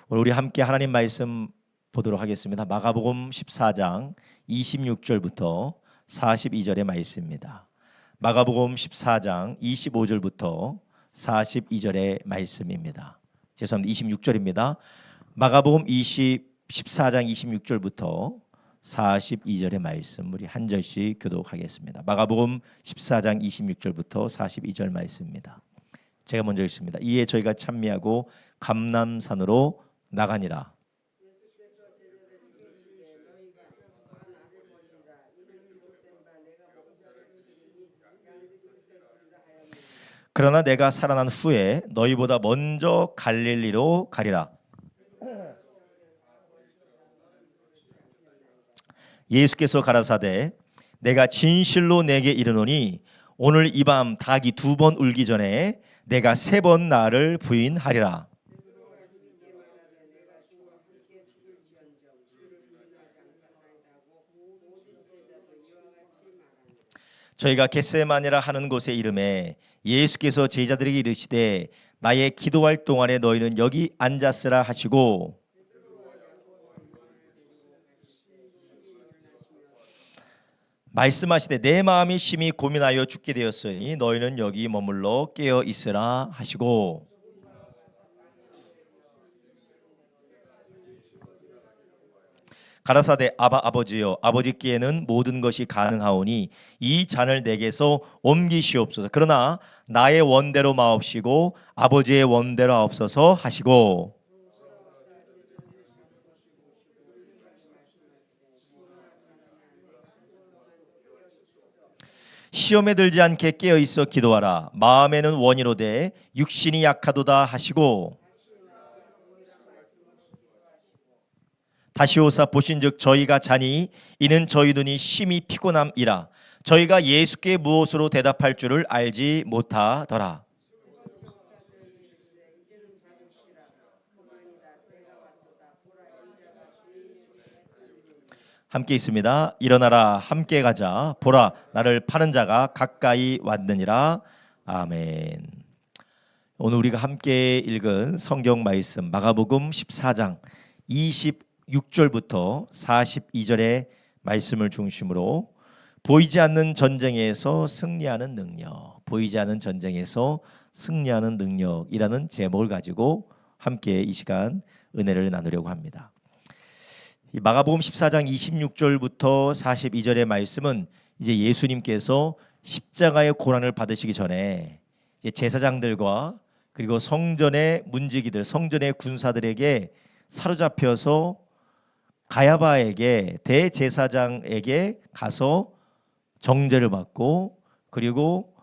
오늘 우리 함께 하나님 말씀 보도록 하겠습니다. 마가복음 14장 26절부터 42절의 말씀입니다. 마가복음 14장 25절부터 42절의 말씀입니다. 죄송합니다. 26절입니다. 마가복음 14장 26절부터 42절의 말씀 우리 한 절씩 교독하겠습니다. 마가복음 14장 26절부터 42절 말씀입니다. 제가 먼저 읽습니다. 이에 저희가 찬미하고 감람산으로 나가니라. 그러나 내가 살아난 후에 너희보다 먼저 갈릴리로 가리라. 예수께서 가라사대 내가 진실로 내게 이르노니 오늘 이 밤 닭이 2번 울기 전에 내가 3번 나를 부인하리라. 저희가 겟세마네라 하는 곳에 이름에 예수께서 제자들에게 이르시되 나의 기도할 동안에 너희는 여기 앉았으라 하시고 말씀하시되 내 마음이 심히 고민하여 죽게 되었으니 너희는 여기 머물러 깨어 있으라 하시고 가라사대 아버지여 아버지께는 모든 것이 가능하오니 이 잔을 내게서 옮기시옵소서. 그러나 나의 원대로 마옵시고 아버지의 원대로 하옵소서 하시고 시험에 들지 않게 깨어 있어 기도하라. 마음에는 원이로되 육신이 약하도다 하시고 다시 오사 보신즉 저희가 자니 이는 저희 눈이 심히 피곤함이라. 저희가 예수께 무엇으로 대답할 줄을 알지 못하더라. 함께 있습니다. 일어나라 함께 가자. 보라 나를 파는 자가 가까이 왔느니라. 아멘. 오늘 우리가 함께 읽은 성경 말씀 마가복음 14장 26절부터 42절의 말씀을 중심으로 보이지 않는 전쟁에서 승리하는 능력, 보이지 않는 전쟁에서 승리하는 능력이라는 제목을 가지고 함께 이 시간 은혜를 나누려고 합니다. 이 마가복음 14장 26절부터 42절의 말씀은 이제 예수님께서 십자가의 고난을 받으시기 전에 이제 제사장들과 그리고 성전의 문지기들, 성전의 군사들에게 사로잡혀서 가야바에게 대제사장에게 가서 정죄를 받고 그리고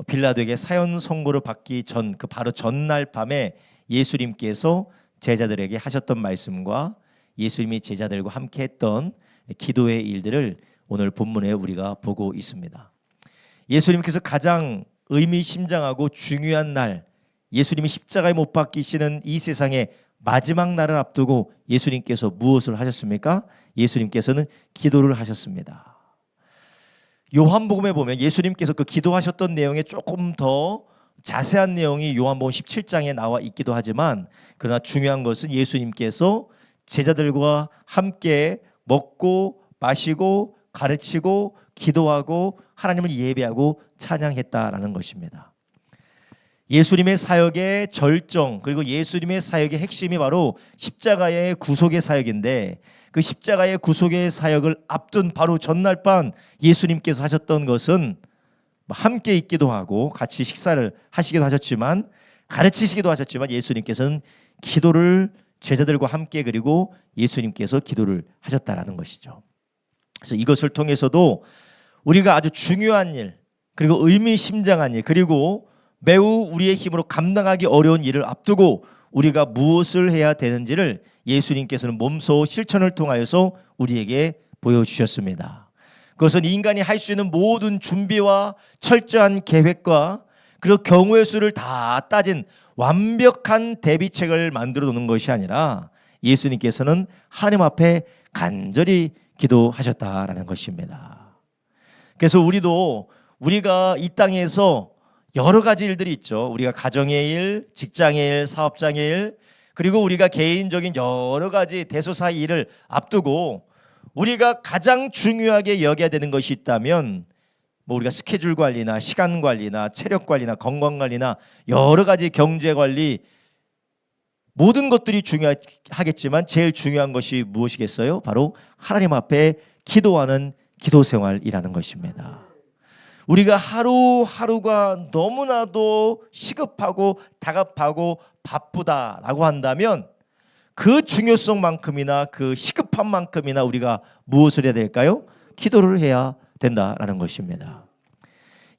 빌라도에게 사형 선고를 받기 전 그 바로 전날 밤에 예수님께서 제자들에게 하셨던 말씀과 예수님이 제자들과 함께 했던 기도의 일들을 오늘 본문에 우리가 보고 있습니다. 예수님께서 가장 의미심장하고 중요한 날, 예수님이 십자가에 못 박히시는 이 세상의 마지막 날을 앞두고 예수님께서 무엇을 하셨습니까? 예수님께서는 기도를 하셨습니다. 요한복음에 보면 예수님께서 그 기도하셨던 내용에 조금 더 자세한 내용이 요한복음 17장에 나와 있기도 하지만 그러나 중요한 것은 예수님께서 제자들과 함께 먹고 마시고 가르치고 기도하고 하나님을 예배하고 찬양했다라는 것입니다. 예수님의 사역의 절정 그리고 예수님의 사역의 핵심이 바로 십자가의 구속의 사역인데 그 십자가의 구속의 사역을 앞둔 바로 전날 밤 예수님께서 하셨던 것은 함께 있기도 하고 같이 식사를 하시기도 하셨지만 가르치시기도 하셨지만 예수님께서는 기도를 제자들과 함께 그리고 예수님께서 기도를 하셨다라는 것이죠. 그래서 이것을 통해서도 우리가 아주 중요한 일 그리고 의미심장한 일 그리고 매우 우리의 힘으로 감당하기 어려운 일을 앞두고 우리가 무엇을 해야 되는지를 예수님께서는 몸소 실천을 통하여서 우리에게 보여주셨습니다. 그것은 인간이 할 수 있는 모든 준비와 철저한 계획과 그리고 경우의 수를 다 따진 완벽한 대비책을 만들어 놓는 것이 아니라 예수님께서는 하나님 앞에 간절히 기도하셨다라는 것입니다. 그래서 우리가 이 땅에서 여러 가지 일들이 있죠. 우리가 가정의 일, 직장의 일, 사업장의 일, 그리고 우리가 개인적인 여러 가지 대소사 일을 앞두고 우리가 가장 중요하게 여겨야 되는 것이 있다면 뭐 우리가 스케줄 관리나 시간 관리나 체력 관리나 건강 관리나 여러 가지 경제 관리 모든 것들이 중요하겠지만 제일 중요한 것이 무엇이겠어요? 바로 하나님 앞에 기도하는 기도 생활이라는 것입니다. 우리가 하루하루가 너무나도 시급하고 다급하고 바쁘다라고 한다면 그 중요성만큼이나 그 시급함만큼이나 우리가 무엇을 해야 될까요? 기도를 해야 된다라는 것입니다.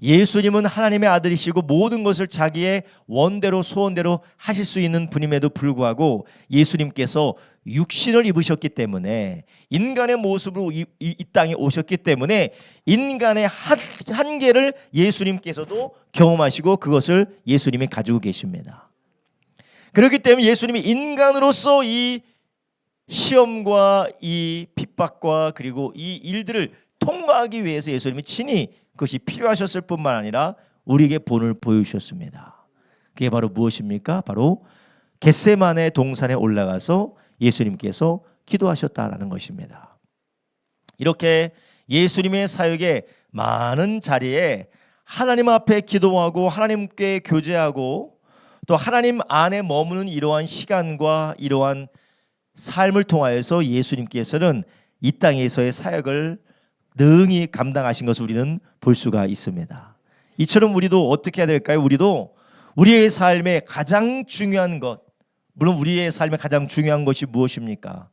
예수님은 하나님의 아들이시고 모든 것을 자기의 원대로 소원대로 하실 수 있는 분임에도 불구하고 예수님께서 육신을 입으셨기 때문에 인간의 모습으로 이 땅에 오셨기 때문에 인간의 한계를 예수님께서도 경험하시고 그것을 예수님이 가지고 계십니다. 그렇기 때문에 예수님이 인간으로서 이 시험과 이 핍박과 그리고 이 일들을 통과하기 위해서 예수님이 친히 그것이 필요하셨을 뿐만 아니라 우리에게 본을 보여주셨습니다. 그게 바로 무엇입니까? 바로 겟세마네 동산에 올라가서 예수님께서 기도하셨다라는 것입니다. 이렇게 예수님의 사역의 많은 자리에 하나님 앞에 기도하고 하나님께 교제하고 또 하나님 안에 머무는 이러한 시간과 이러한 삶을 통하여서 예수님께서는 이 땅에서의 사역을 능히 감당하신 것을 우리는 볼 수가 있습니다. 이처럼 우리도 어떻게 해야 될까요? 우리도 우리의 삶에 가장 중요한 것, 물론 우리의 삶에 가장 중요한 것이 무엇입니까?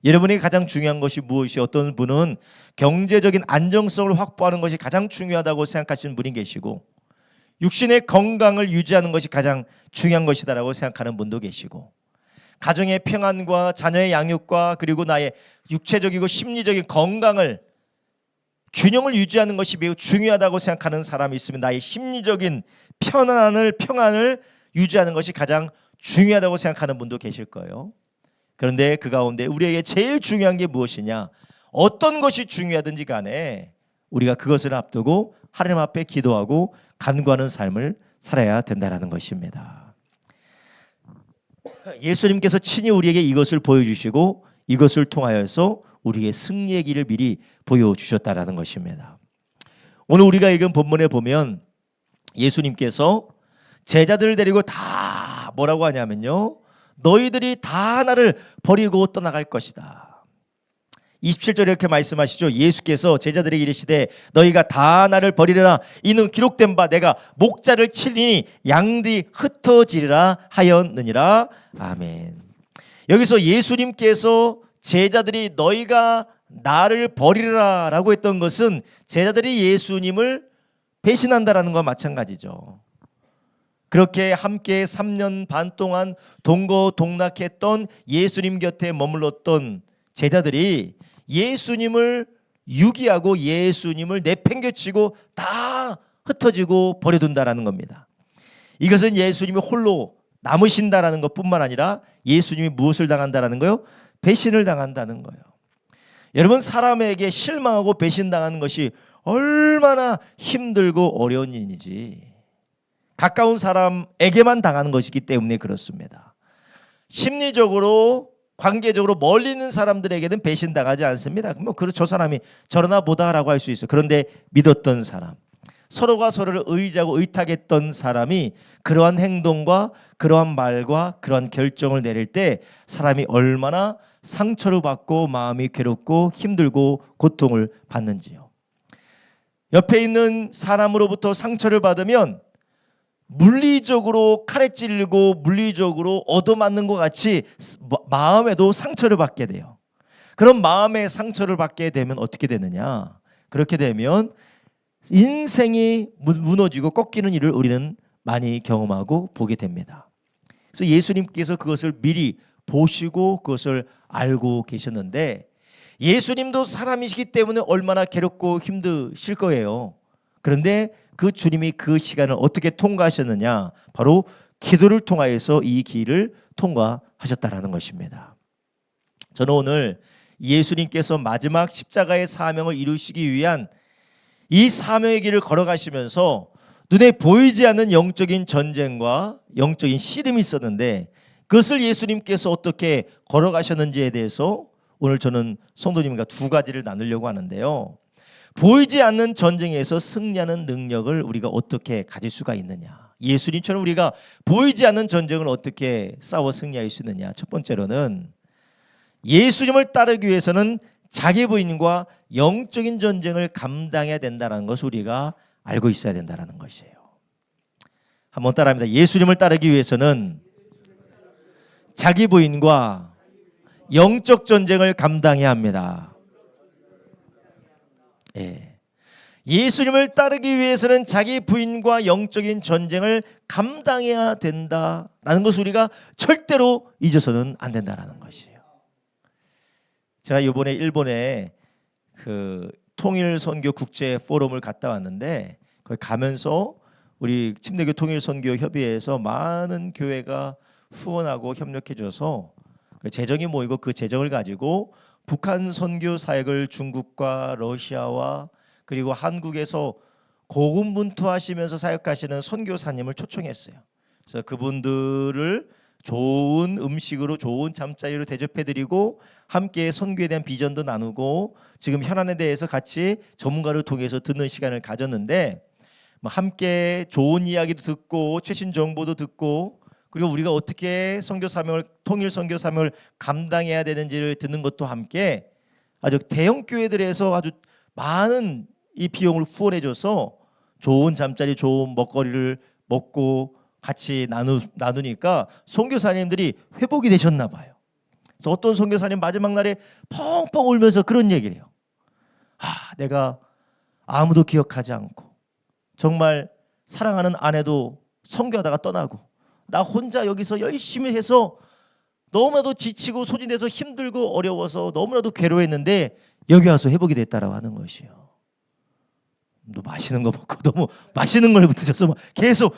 여러분에게 가장 중요한 것이 무엇이? 어떤 분은 경제적인 안정성을 확보하는 것이 가장 중요하다고 생각하시는 분이 계시고 육신의 건강을 유지하는 것이 가장 중요한 것이다라고 생각하는 분도 계시고 가정의 평안과 자녀의 양육과 그리고 나의 육체적이고 심리적인 건강을 균형을 유지하는 것이 매우 중요하다고 생각하는 사람이 있으면 나의 심리적인 평안을 유지하는 것이 가장 중요하다고 생각하는 분도 계실 거예요. 그런데 그 가운데 우리에게 제일 중요한 게 무엇이냐? 어떤 것이 중요하든지 간에 우리가 그것을 앞두고 하나님 앞에 기도하고 간구하는 삶을 살아야 된다는 것입니다. 예수님께서 친히 우리에게 이것을 보여주시고 이것을 통하여서 우리에게 승리의 길을 미리 보여주셨다라는 것입니다. 오늘 우리가 읽은 본문에 보면 예수님께서 제자들을 데리고 다 뭐라고 하냐면요, 너희들이 다 나를 버리고 떠나갈 것이다. 27절에 이렇게 말씀하시죠. 예수께서 제자들에게 이르시되 너희가 다 나를 버리려나 이는 기록된 바 내가 목자를 치리니 양들이 흩어지리라 하였느니라. 아멘. 여기서 예수님께서 제자들이 너희가 나를 버리라 라고 했던 것은 제자들이 예수님을 배신한다라는 것과 마찬가지죠. 그렇게 함께 3년 반 동안 동거동락했던 예수님 곁에 머물렀던 제자들이 예수님을 유기하고 예수님을 내팽개치고 다 흩어지고 버려둔다라는 겁니다. 이것은 예수님이 홀로 남으신다라는 것뿐만 아니라 예수님이 무엇을 당한다라는 거요? 배신을 당한다는 거예요. 여러분, 사람에게 실망하고 배신당하는 것이 얼마나 힘들고 어려운 일인지 가까운 사람에게만 당하는 것이기 때문에 그렇습니다. 심리적으로 관계적으로 멀리 있는 사람들에게는 배신당하지 않습니다. 뭐 저 사람이 저러나 보다라고 할 수 있어요. 그런데 믿었던 사람, 서로가 서로를 의지하고 의탁했던 사람이 그러한 행동과 그러한 말과 그러한 결정을 내릴 때 사람이 얼마나 상처를 받고 마음이 괴롭고 힘들고 고통을 받는지요. 옆에 있는 사람으로부터 상처를 받으면 물리적으로 칼에 찔리고 물리적으로 얻어맞는 것 같이 마음에도 상처를 받게 돼요. 그런 마음의 상처를 받게 되면 어떻게 되느냐? 그렇게 되면 인생이 무너지고 꺾이는 일을 우리는 많이 경험하고 보게 됩니다. 그래서 예수님께서 그것을 미리 보시고 그것을 알고 계셨는데 예수님도 사람이시기 때문에 얼마나 괴롭고 힘드실 거예요. 그런데 그 주님이 그 시간을 어떻게 통과하셨느냐? 바로 기도를 통하여서 이 길을 통과하셨다라는 것입니다. 저는 오늘 예수님께서 마지막 십자가의 사명을 이루시기 위한 이 사명의 길을 걸어가시면서 눈에 보이지 않는 영적인 전쟁과 영적인 씨름이 있었는데 그것을 예수님께서 어떻게 걸어가셨는지에 대해서 오늘 저는 성도님과 두 가지를 나누려고 하는데요. 보이지 않는 전쟁에서 승리하는 능력을 우리가 어떻게 가질 수가 있느냐, 예수님처럼 우리가 보이지 않는 전쟁을 어떻게 싸워 승리할 수 있느냐. 첫 번째로는 예수님을 따르기 위해서는 자기 부인과 영적인 전쟁을 감당해야 된다는 것을 우리가 알고 있어야 된다는 것이에요. 한번 따라합니다. 예수님을 따르기 위해서는 자기 부인과 영적 전쟁을 감당해야 합니다. 예. 예수님을 따르기 위해서는 자기 부인과 영적인 전쟁을 감당해야 된다라는 것을 우리가 절대로 잊어서는 안 된다라는 것이에요. 제가 이번에 일본에 그 통일 선교 국제 포럼을 갔다 왔는데, 거기 가면서 우리 침례교 통일 선교 협의회에서 많은 교회가 후원하고 협력해줘서 재정이 모이고 그 재정을 가지고 북한 선교 사역을 중국과 러시아와 그리고 한국에서 고군분투하시면서 사역하시는 선교사님을 초청했어요. 그래서 그분들을 좋은 음식으로 좋은 잠자리로 대접해드리고 함께 선교에 대한 비전도 나누고 지금 현안에 대해서 같이 전문가를 통해서 듣는 시간을 가졌는데, 함께 좋은 이야기도 듣고 최신 정보도 듣고 그리고 우리가 어떻게 선교 사명을, 통일 선교 사명을 감당해야 되는지를 듣는 것도 함께 아주 대형 교회들에서 아주 많은 이 비용을 후원해줘서 좋은 잠자리, 좋은 먹거리를 먹고 같이 나누니까 선교사님들이 회복이 되셨나 봐요. 그래서 어떤 선교사님 마지막 날에 펑펑 울면서 그런 얘기를 해요. 내가 아무도 기억하지 않고 정말 사랑하는 아내도 선교하다가 떠나고 나 혼자 여기서 열심히 해서 너무나도 지치고 소진돼서 힘들고 어려워서 너무나도 괴로웠는데 여기 와서 회복이 됐다라고 하는 것이요. 또 맛있는 거 먹고 너무 맛있는 걸 드셔서 막 계속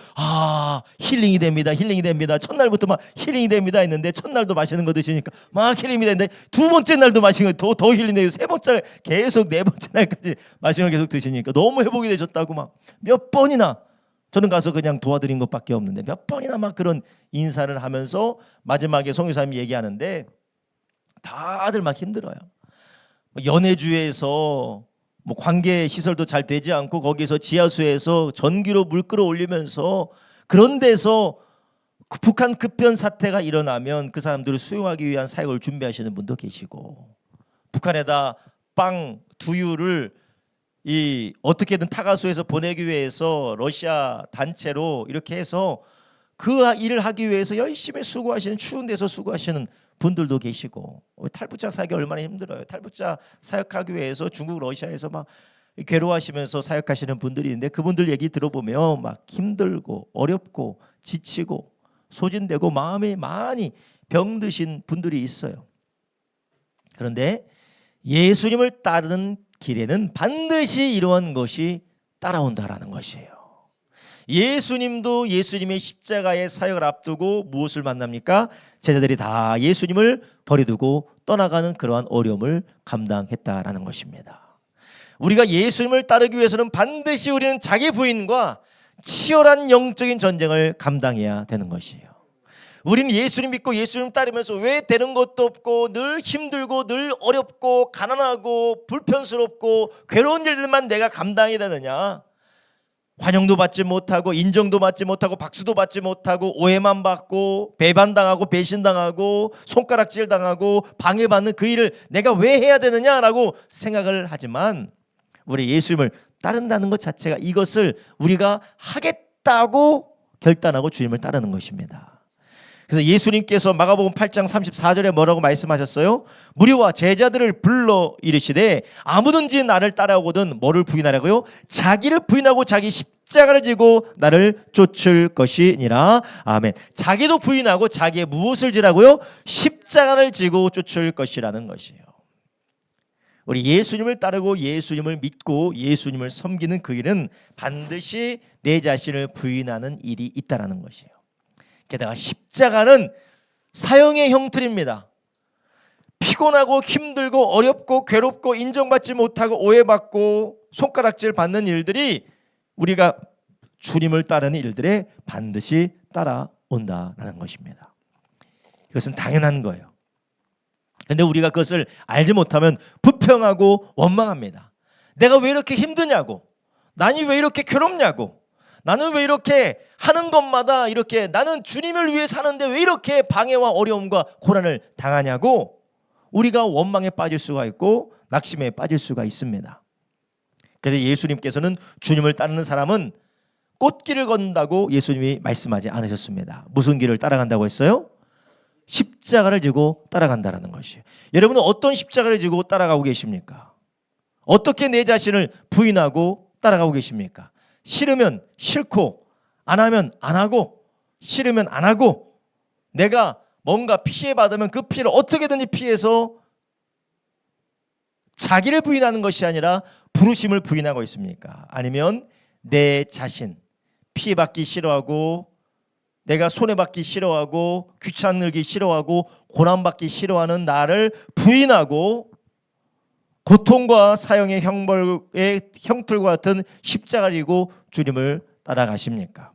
힐링이 됩니다. 힐링이 됩니다. 첫날부터 막 힐링이 됩니다 했는데 첫날도 맛있는 거 드시니까 막 힐링이 되는데 두 번째 날도 맛있는 거 더 힐링되고 세 번째 날 계속 네 번째 날까지 맛있는 걸 계속 드시니까 너무 회복이 되셨다고 막 몇 번이나 저는 가서 그냥 도와드린 것밖에 없는데 몇 번이나 막 그런 인사를 하면서 마지막에 선교사님이 얘기하는데 다들 막 힘들어요. 연해주에서 관계 시설도 잘 되지 않고 거기서 지하수에서 전기로 물 끌어올리면서 그런 데서 북한 급변 사태가 일어나면 그 사람들을 수용하기 위한 사역을 준비하시는 분도 계시고, 북한에다 빵, 두유를 어떻게든 타가수에서 보내기 위해서 러시아 단체로 이렇게 해서 그 일을 하기 위해서 열심히 수고하시는, 추운 데서 수고하시는 분들도 계시고, 탈북자 사역이 얼마나 힘들어요. 탈북자 사역하기 위해서 중국, 러시아에서 막 괴로워하시면서 사역하시는 분들이 있는데 그분들 얘기 들어보면 막 힘들고 어렵고 지치고 소진되고 마음이 많이 병드신 분들이 있어요. 그런데 예수님을 따르는 길에는 반드시 이러한 것이 따라온다라는 것이에요. 예수님도 예수님의 십자가의 사역을 앞두고 무엇을 만납니까? 제자들이 다 예수님을 버리두고 떠나가는 그러한 어려움을 감당했다라는 것입니다. 우리가 예수님을 따르기 위해서는 반드시 우리는 자기 부인과 치열한 영적인 전쟁을 감당해야 되는 것이에요. 우리는 예수님 믿고 예수님 따르면서 왜 되는 것도 없고 늘 힘들고 늘 어렵고 가난하고 불편스럽고 괴로운 일들만 내가 감당해야 되느냐? 환영도 받지 못하고 인정도 받지 못하고 박수도 받지 못하고 오해만 받고 배반당하고 배신당하고 손가락질 당하고 방해받는 그 일을 내가 왜 해야 되느냐라고 생각을 하지만 우리 예수님을 따른다는 것 자체가 이것을 우리가 하겠다고 결단하고 주님을 따르는 것입니다. 그래서 예수님께서 마가복음 8장 34절에 뭐라고 말씀하셨어요? 무리와 제자들을 불러 이르시되 아무든지 나를 따라오거든 뭐를 부인하라고요? 자기를 부인하고 자기 십자가를 지고 나를 쫓을 것이니라. 아멘. 자기도 부인하고 자기의 무엇을 지라고요? 십자가를 지고 쫓을 것이라는 것이에요. 우리 예수님을 따르고 예수님을 믿고 예수님을 섬기는 그 일은 반드시 내 자신을 부인하는 일이 있다라는 것이에요. 게다가 십자가는 사형의 형틀입니다. 피곤하고 힘들고 어렵고 괴롭고 인정받지 못하고 오해받고 손가락질 받는 일들이 우리가 주님을 따르는 일들에 반드시 따라온다는 것입니다. 이것은 당연한 거예요. 근데 우리가 그것을 알지 못하면 불평하고 원망합니다. 내가 왜 이렇게 힘드냐고, 나는 왜 이렇게 괴롭냐고, 나는 왜 이렇게 하는 것마다 이렇게 나는 주님을 위해 사는데 왜 이렇게 방해와 어려움과 고난을 당하냐고 우리가 원망에 빠질 수가 있고 낙심에 빠질 수가 있습니다. 그래서 예수님께서는 주님을 따르는 사람은 꽃길을 걷는다고 예수님이 말씀하지 않으셨습니다. 무슨 길을 따라간다고 했어요? 십자가를 지고 따라간다는 것이에요. 여러분은 어떤 십자가를 지고 따라가고 계십니까? 어떻게 내 자신을 부인하고 따라가고 계십니까? 싫으면 싫고, 안 하면 안 하고, 싫으면 안 하고, 내가 뭔가 피해받으면 그 피해를 어떻게든지 피해서 자기를 부인하는 것이 아니라 부르심을 부인하고 있습니까? 아니면 내 자신, 피해받기 싫어하고, 내가 손해받기 싫어하고, 귀찮을기 싫어하고, 고난받기 싫어하는 나를 부인하고 고통과 사형의 형벌의 형틀과 같은 십자가를 지고 주님을 따라가십니까?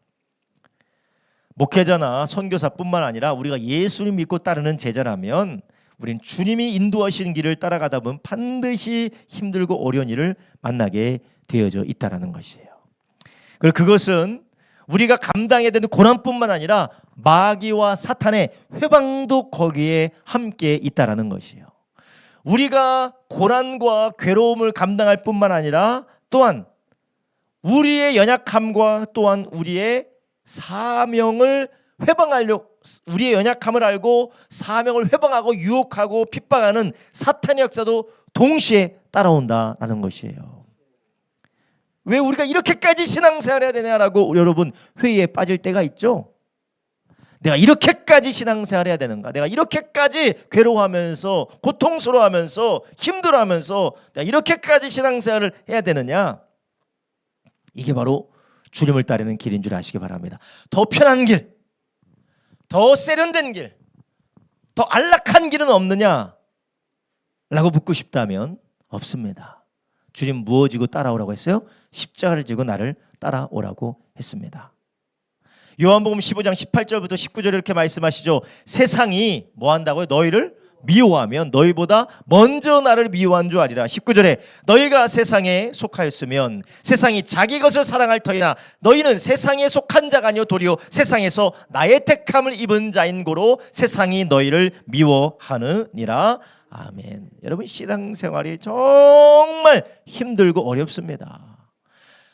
목회자나 선교사뿐만 아니라 우리가 예수님 믿고 따르는 제자라면 우린 주님이 인도하시는 길을 따라가다 보면 반드시 힘들고 어려운 일을 만나게 되어져 있다는 것이에요. 그리고 그것은 우리가 감당해야 되는 고난뿐만 아니라 마귀와 사탄의 회방도 거기에 함께 있다는 것이에요. 우리가 고난과 괴로움을 감당할 뿐만 아니라 또한 우리의 연약함과 또한 우리의 사명을 회방하려고, 우리의 연약함을 알고 사명을 회방하고 유혹하고 핍박하는 사탄의 역사도 동시에 따라온다라는 것이에요. 왜 우리가 이렇게까지 신앙생활을 해야 되냐라고 여러분 회의에 빠질 때가 있죠. 내가 이렇게까지 신앙생활을 해야 되는가? 내가 이렇게까지 괴로워하면서 고통스러워하면서 힘들어하면서 내가 이렇게까지 신앙생활을 해야 되느냐? 이게 바로 주님을 따르는 길인 줄 아시기 바랍니다. 더 편한 길, 더 세련된 길, 더 안락한 길은 없느냐? 라고 묻고 싶다면 없습니다. 주님 무엇 지고 따라오라고 했어요? 십자가를 지고 나를 따라오라고 했습니다. 요한복음 15장 18절부터 19절에 이렇게 말씀하시죠. 세상이 뭐 한다고요? 너희를 미워하면 너희보다 먼저 나를 미워한 줄 아리라. 19절에 너희가 세상에 속하였으면 세상이 자기 것을 사랑할 터이나 너희는 세상에 속한 자가 아니요 도리어 세상에서 나의 택함을 입은 자인 고로 세상이 너희를 미워하느니라. 아멘. 여러분 신앙생활이 정말 힘들고 어렵습니다.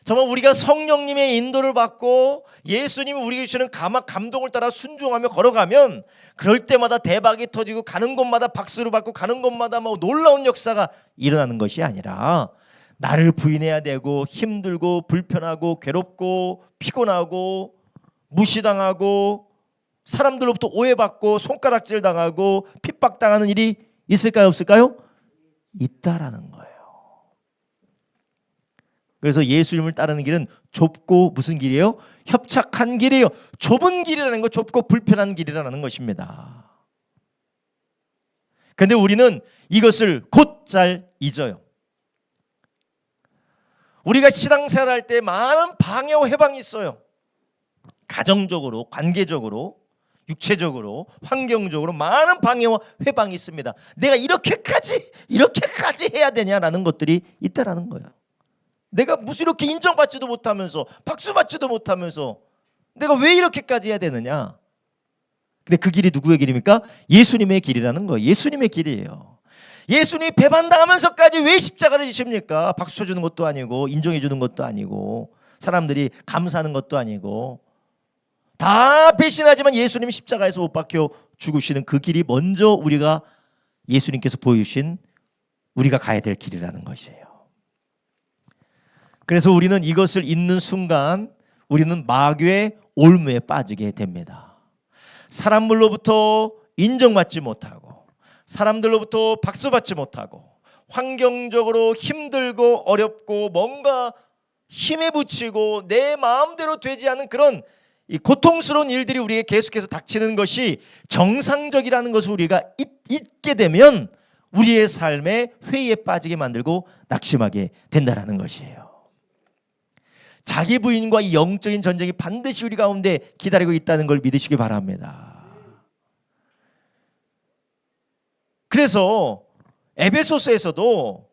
정말 우리가 성령님의 인도를 받고 예수님이 우리에게 주시는 감동을 따라 순종하며 걸어가면 그럴 때마다 대박이 터지고 가는 곳마다 박수를 받고 가는 곳마다 뭐 놀라운 역사가 일어나는 것이 아니라 나를 부인해야 되고 힘들고 불편하고 괴롭고 피곤하고 무시당하고 사람들로부터 오해받고 손가락질 당하고 핍박당하는 일이 있을까요? 없을까요? 있다라는 거예요. 그래서 예수님을 따르는 길은 좁고 무슨 길이에요? 협착한 길이에요. 좁은 길이라는 거, 좁고 불편한 길이라는 것입니다. 그런데 우리는 이것을 곧잘 잊어요. 우리가 신앙생활할 때 많은 방해와 해방이 있어요. 가정적으로, 관계적으로, 육체적으로, 환경적으로 많은 방해와 회방이 있습니다. 내가 이렇게까지 해야 되냐라는 것들이 있다라는 거예요. 내가 무슨 이렇게 인정받지도 못하면서 박수받지도 못하면서 내가 왜 이렇게까지 해야 되느냐? 근데 그 길이 누구의 길입니까? 예수님의 길이라는 거예요. 예수님의 길이에요. 예수님이 배반당하면서까지 왜 십자가를 지십니까? 박수 쳐주는 것도 아니고 인정해 주는 것도 아니고 사람들이 감사하는 것도 아니고 다 배신하지만 예수님이 십자가에서 못 박혀 죽으시는 그 길이 먼저 우리가 예수님께서 보여주신 우리가 가야 될 길이라는 것이에요. 그래서 우리는 이것을 잊는 순간 우리는 마귀의 올무에 빠지게 됩니다. 사람들로부터 인정받지 못하고 사람들로부터 박수받지 못하고 환경적으로 힘들고 어렵고 뭔가 힘에 부치고 내 마음대로 되지 않은 그런 이 고통스러운 일들이 우리에게 계속해서 닥치는 것이 정상적이라는 것을 우리가 잊게 되면 우리의 삶에 회의에 빠지게 만들고 낙심하게 된다는 것이에요. 자기 부인과 이 영적인 전쟁이 반드시 우리 가운데 기다리고 있다는 걸 믿으시기 바랍니다. 그래서 에베소서에서도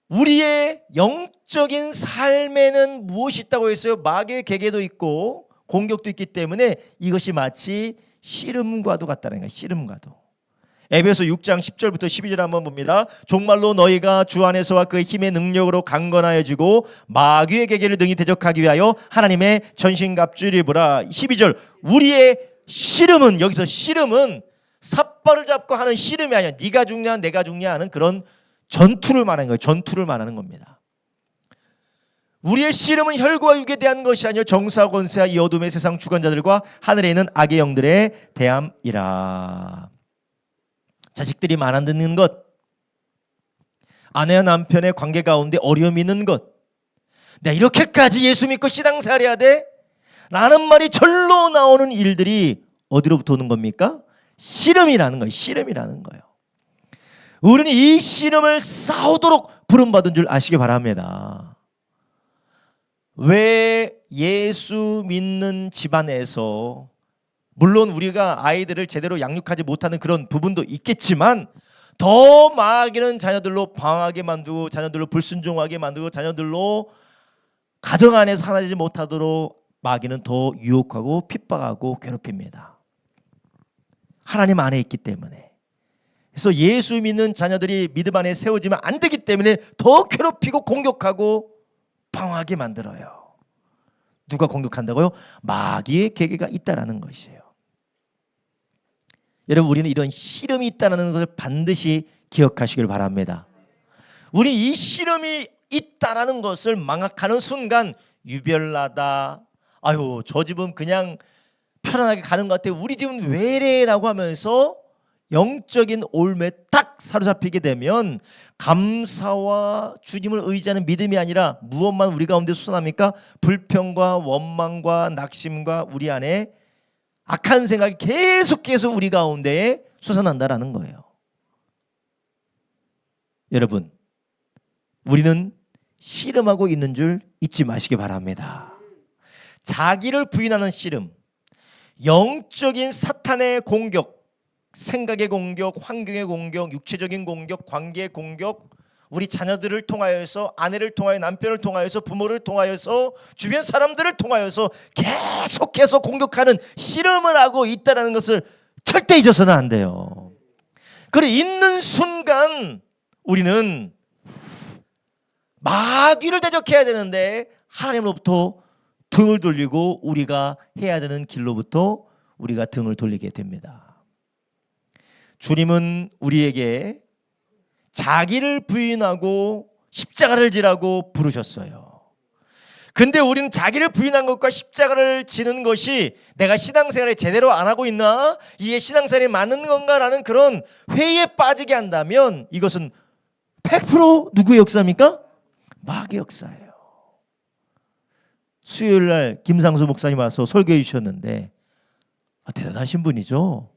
우리의 영적인 삶에는 무엇이 있다고 했어요? 마귀의 계계도 있고 공격도 있기 때문에 이것이 마치 씨름과도 같다는 거예요. 씨름과도. 에베소 6장 10절부터 12절 한번 봅니다. 종말로 너희가 주 안에서와 그의 힘의 능력으로 강건하여지고 마귀의 계계를 능히 대적하기 위하여 하나님의 전신갑주를 입으라. 12절 우리의 씨름은, 여기서 씨름은 삿발을 잡고 하는 씨름이 아니야. 네가 죽냐 내가 죽냐 하는 그런 전투를 말하는 거예요. 전투를 말하는 겁니다. 우리의 씨름은 혈과 육에 대한 것이 아니요 정사 권세와 이 어둠의 세상 주관자들과 하늘에 있는 악의 영들에 대함이라. 자식들이 말 안 듣는 것, 아내와 남편의 관계 가운데 어려움이 있는 것, 내가 이렇게까지 예수 믿고 신앙생활해야 돼? 라는 말이 절로 나오는 일들이 어디로부터 오는 겁니까? 씨름이라는 거예요. 씨름이라는 거예요. 우리는 이 씨름을 싸우도록 부름받은 줄 아시기 바랍니다. 왜 예수 믿는 집안에서, 물론 우리가 아이들을 제대로 양육하지 못하는 그런 부분도 있겠지만 더 마귀는 자녀들로 방황하게 만들고 자녀들로 불순종하게 만들고 자녀들로 가정 안에서 하나되지 못하도록 마귀는 더 유혹하고 핍박하고 괴롭힙니다. 하나님 안에 있기 때문에. 그래서 예수 믿는 자녀들이 믿음 안에 세워지면 안 되기 때문에 더 괴롭히고 공격하고 방황하게 만들어요. 누가 공격한다고요? 마귀의 계계가 있다라는 것이에요. 여러분, 우리는 이런 씨름이 있다는 것을 반드시 기억하시길 바랍니다. 우리 이 씨름이 있다라는 것을 망각하는 순간 유별나다, 아유 저 집은 그냥 편안하게 가는 것 같아, 우리 집은 왜래라고 하면서 영적인 올매에 딱 사로잡히게 되면 감사와 주님을 의지하는 믿음이 아니라 무엇만 우리 가운데 솟아납니까? 불평과 원망과 낙심과 우리 안에 악한 생각이 계속해서 우리 가운데에 솟아난다라는 거예요. 여러분, 우리는 씨름하고 있는 줄 잊지 마시기 바랍니다. 자기를 부인하는 씨름, 영적인 사탄의 공격, 생각의 공격, 환경의 공격, 육체적인 공격, 관계의 공격, 우리 자녀들을 통하여서, 아내를 통하여, 남편을 통하여서, 부모를 통하여서, 주변 사람들을 통하여서 계속해서 공격하는 씨름을 하고 있다는 것을 절대 잊어서는 안 돼요. 그래 있는 순간 우리는 마귀를 대적해야 되는데 하나님으로부터 등을 돌리고 우리가 해야 되는 길로부터 우리가 등을 돌리게 됩니다. 주님은 우리에게 자기를 부인하고 십자가를 지라고 부르셨어요. 근데 우리는 자기를 부인한 것과 십자가를 지는 것이 내가 신앙생활을 제대로 안 하고 있나? 이게 신앙생활이 맞는 건가라는 그런 회의에 빠지게 한다면 이것은 100% 누구의 역사입니까? 마귀의 역사예요. 수요일 날 김상수 목사님 와서 설교해 주셨는데 대단하신 분이죠.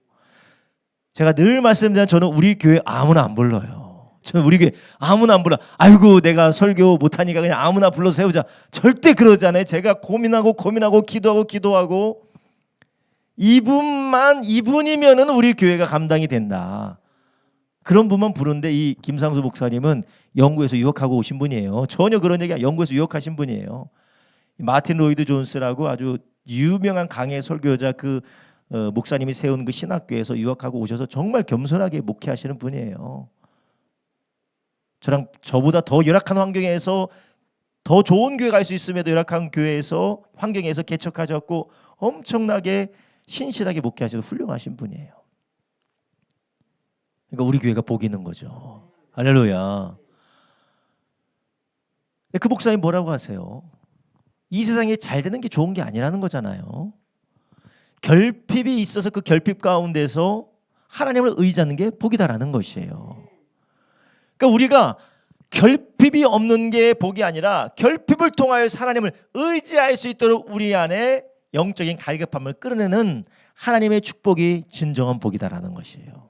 제가 늘 말씀드리는, 저는 우리 교회 아무나 안 불러요. 저는 우리 교회 아무나 안 불러. 아이고 내가 설교 못하니까 그냥 아무나 불러 세우자. 절대 그러잖아요. 제가 고민하고 기도하고 이분이면은 우리 교회가 감당이 된다. 그런 분만 부르는데 이 김상수 목사님은 영국에서 유학하고 오신 분이에요. 전혀 그런 얘기 아니에요. 영국에서 유학하신 분이에요. 마틴 로이드 존스라고 아주 유명한 강해 설교자 목사님이 세운 그 신학교에서 유학하고 오셔서 정말 겸손하게 목회하시는 분이에요. 저보다 더 열악한 환경에서 더 좋은 교회 갈 수 있음에도 열악한 교회에서 환경에서 개척하셨고 엄청나게 신실하게 목회하셔서 훌륭하신 분이에요. 그러니까 우리 교회가 복이 있는 거죠. 할렐루야. 그 목사님 뭐라고 하세요? 이 세상에 잘 되는 게 좋은 게 아니라는 거잖아요. 결핍이 있어서 그 결핍 가운데서 하나님을 의지하는 게 복이다라는 것이에요. 그러니까 우리가 결핍이 없는 게 복이 아니라 결핍을 통하여 하나님을 의지할 수 있도록 우리 안에 영적인 갈급함을 끌어내는 하나님의 축복이 진정한 복이다라는 것이에요.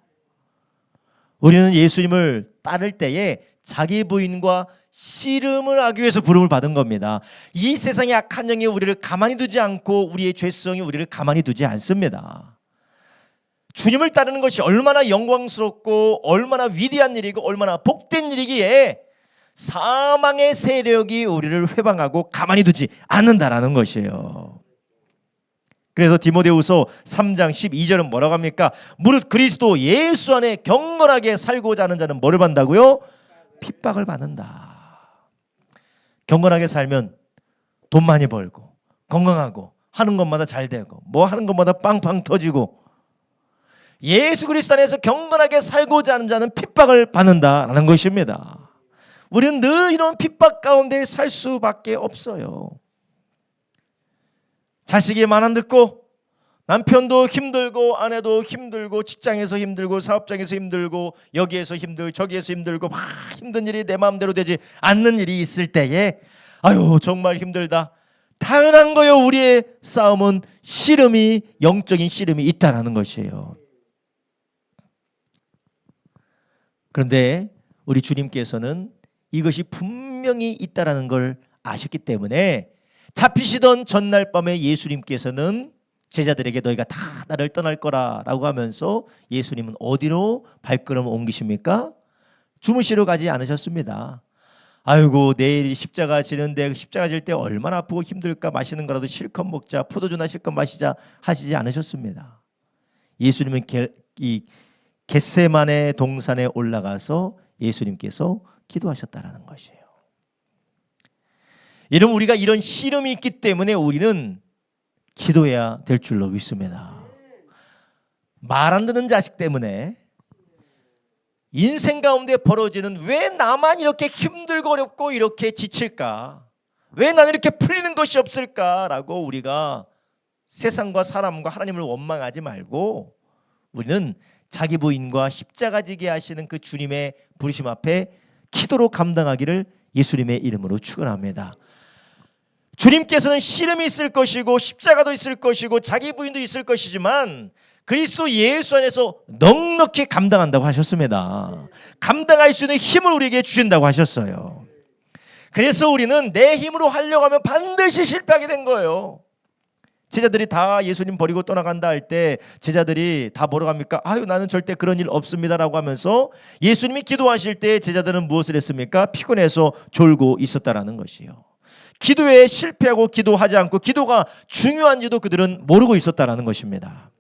우리는 예수님을 따를 때에 자기 부인과 씨름을 하기 위해서 부름을 받은 겁니다. 이 세상의 악한 영이 우리를 가만히 두지 않고 우리의 죄성이 우리를 가만히 두지 않습니다. 주님을 따르는 것이 얼마나 영광스럽고 얼마나 위대한 일이고 얼마나 복된 일이기에 사망의 세력이 우리를 회방하고 가만히 두지 않는다라는 것이에요. 그래서 디모데후서 3장 12절은 뭐라고 합니까? 무릇 그리스도 예수 안에 경건하게 살고자 하는 자는 뭐를 받는다고요? 핍박을 받는다. 경건하게 살면 돈 많이 벌고 건강하고 하는 것마다 잘 되고 뭐 하는 것마다 빵빵 터지고, 예수 그리스도 안에서 경건하게 살고자 하는 자는 핍박을 받는다라는 것입니다. 우리는 늘 이런 핍박 가운데 살 수밖에 없어요. 자식이 말 안 듣고 남편도 힘들고 아내도 힘들고 직장에서 힘들고 사업장에서 힘들고 여기에서 힘들고 저기에서 힘들고 막 힘든 일이 내 마음대로 되지 않는 일이 있을 때에 아유 정말 힘들다. 당연한 거예요. 우리의 싸움은 씨름이, 영적인 씨름이 있다라는 것이에요. 그런데 우리 주님께서는 이것이 분명히 있다라는 걸 아셨기 때문에 잡히시던 전날 밤에 예수님께서는 제자들에게 너희가 다 나를 떠날 거라라고 하면서 예수님은 어디로 발걸음을 옮기십니까? 주무시러 가지 않으셨습니다. 아이고 내일 십자가 지는데 십자가 질 때 얼마나 아프고 힘들까, 맛있는 거라도 실컷 먹자, 포도주나 실컷 마시자 하시지 않으셨습니다. 예수님은 이 겟세마네 동산에 올라가서 예수님께서 기도하셨다라는 것이에요. 이런 우리가 이런 씨름이 있기 때문에 우리는 기도해야 될 줄로 믿습니다. 말 안 듣는 자식 때문에 인생 가운데 벌어지는 왜 나만 이렇게 힘들고 어렵고 이렇게 지칠까? 왜 나는 이렇게 풀리는 것이 없을까라고 우리가 세상과 사람과 하나님을 원망하지 말고 우리는 자기 부인과 십자가 지게 하시는 그 주님의 부르심 앞에 기도로 감당하기를 예수님의 이름으로 축원합니다. 주님께서는 씨름이 있을 것이고 십자가도 있을 것이고 자기 부인도 있을 것이지만 그리스도 예수 안에서 넉넉히 감당한다고 하셨습니다. 감당할 수 있는 힘을 우리에게 주신다고 하셨어요. 그래서 우리는 내 힘으로 하려고 하면 반드시 실패하게 된 거예요. 제자들이 다 예수님 버리고 떠나간다 할 때 제자들이 다 뭐라고 합니까? 아유 나는 절대 그런 일 없습니다라고 하면서 예수님이 기도하실 때 제자들은 무엇을 했습니까? 피곤해서 졸고 있었다라는 것이요. 기도에 실패하고 기도하지 않고 기도가 중요한지도 그들은 모르고 있었다라는 것입니다.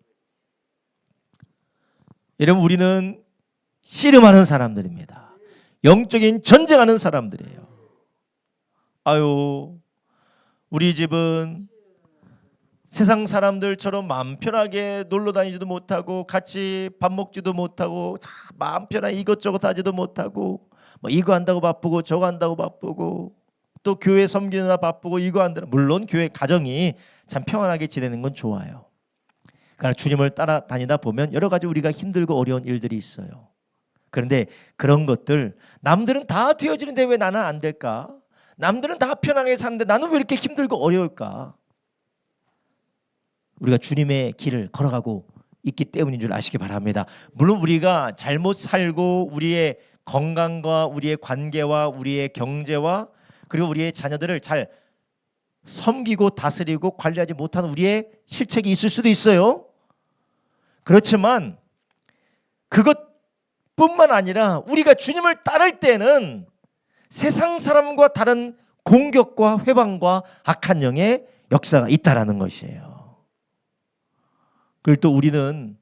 여러분 우리는 씨름하는 사람들입니다. 영적인 전쟁하는 사람들이에요. 아유 우리 집은 세상 사람들처럼 마음 편하게 놀러 다니지도 못하고 같이 밥 먹지도 못하고 마음 편하게 이것저것 하지도 못하고 뭐 이거 한다고 바쁘고 저거 한다고 바쁘고 또 교회 섬기느라 바쁘고 이거 한다고. 물론 교회 가정이 참 평안하게 지내는 건 좋아요. 그러나 주님을 따라다니다 보면 여러 가지 우리가 힘들고 어려운 일들이 있어요. 그런데 그런 것들 남들은 다 되어지는데 왜 나는 안 될까? 남들은 다 편하게 사는데 나는 왜 이렇게 힘들고 어려울까? 우리가 주님의 길을 걸어가고 있기 때문인 줄 아시기 바랍니다. 물론 우리가 잘못 살고 우리의 건강과 우리의 관계와 우리의 경제와 그리고 우리의 자녀들을 잘 섬기고 다스리고 관리하지 못하는 우리의 실책이 있을 수도 있어요. 그렇지만 그것뿐만 아니라 우리가 주님을 따를 때는 세상 사람과 다른 공격과 회방과 악한 영의 역사가 있다라는 것이에요. 그리고 또 우리는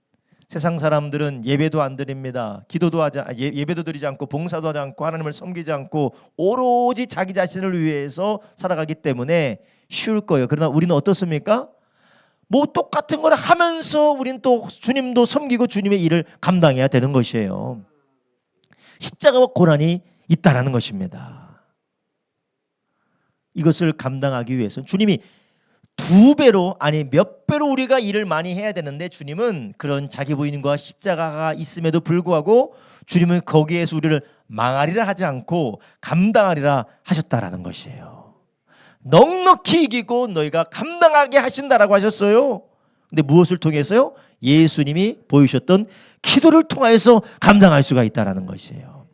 세상 사람들은 예배도 안 드립니다. 기도도 예배도 드리지 않고 봉사도 하지 않고 하나님을 섬기지 않고 오로지 자기 자신을 위해서 살아가기 때문에 쉬울 거예요. 그러나 우리는 어떻습니까? 뭐 똑같은 걸 하면서 우리는 또 주님도 섬기고 주님의 일을 감당해야 되는 것이에요. 십자가와 고난이 있다라는 것입니다. 이것을 감당하기 위해서는 주님이 2배로 아니 몇 배로 우리가 일을 많이 해야 되는데 주님은 그런 자기 부인과 십자가가 있음에도 불구하고 주님은 거기에서 우리를 망하리라 하지 않고 감당하리라 하셨다라는 것이에요. 넉넉히 이기고 너희가 감당하게 하신다라고 하셨어요. 근데 무엇을 통해서요? 예수님이 보이셨던 기도를 통하여서 감당할 수가 있다라는 것이에요.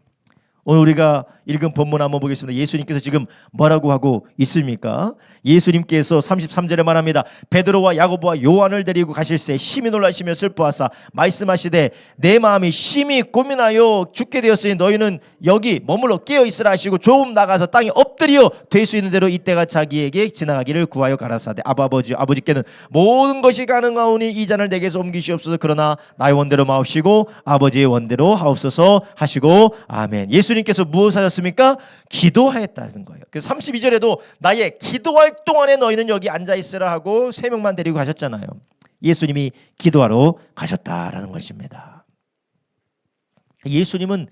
오늘 우리가 읽은 본문 한번 보겠습니다. 예수님께서 지금 뭐라고 하고 있습니까? 예수님께서 33절에 말합니다. 베드로와 야고보와 요한을 데리고 가실새 심히 놀라시며 슬퍼하사 말씀하시되 내 마음이 심히 고민하여 죽게 되었으니 너희는 여기 머물러 깨어있으라 하시고 조금 나가서 땅에 엎드려 될 수 있는 대로 이때가 자기에게 지나가기를 구하여 가라사대 아버지께는 모든 것이 가능하오니 이 잔을 내게서 옮기시옵소서. 그러나 나의 원대로 마옵시고 아버지의 원대로 하옵소서 하시고 아멘. 예수님께서 무엇을 하셨습니까? 기도하였다는 거예요. 그래서 32절에도 나의 기도할 동안에 너희는 여기 앉아있으라 하고 3명만 데리고 가셨잖아요. 예수님이 기도하러 가셨다라는 것입니다. 예수님은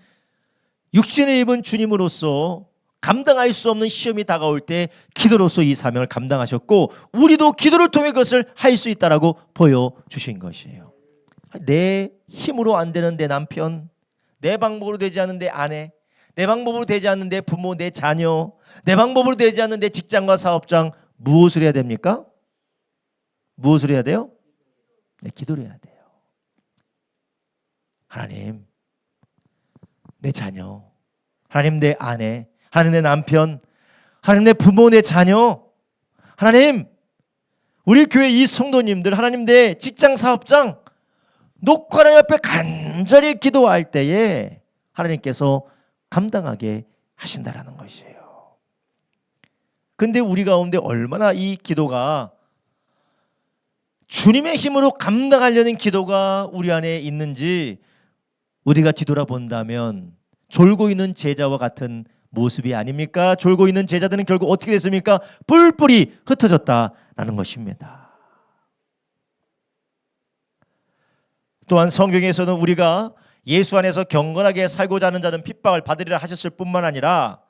육신을 입은 주님으로서 감당할 수 없는 시험이 다가올 때 기도로서 이 사명을 감당하셨고 우리도 기도를 통해 그것을 할 수 있다라고 보여주신 것이에요. 내 힘으로 안 되는 내 남편, 내 방법으로 되지 않는 내 아내, 내 방법으로 되지 않는 내 부모, 내 자녀, 내 방법으로 되지 않는 내 직장과 사업장, 무엇을 해야 됩니까? 무엇을 해야 돼요? 네, 기도를 해야 돼요. 하나님, 내 자녀, 하나님 내 아내, 하나님 내 남편, 하나님 내 부모, 내 자녀, 하나님 우리 교회 이 성도님들, 하나님 내 직장 사업장 놓고 하나님 앞에 간절히 기도할 때에 하나님께서 감당하게 하신다라는 것이에요. 근데 우리 가운데 얼마나 이 기도가 주님의 힘으로 감당하려는 기도가 우리 안에 있는지 우리가 뒤돌아본다면 졸고 있는 제자와 같은 모습이 아닙니까? 졸고 있는 제자들은 결국 어떻게 됐습니까? 뿔뿔이 흩어졌다라는 것입니다. 또한 성경에서는 우리가 예수 안에서 경건하게 살고자 하는 자는 핍박을 받으리라 하셨을 뿐만 아니라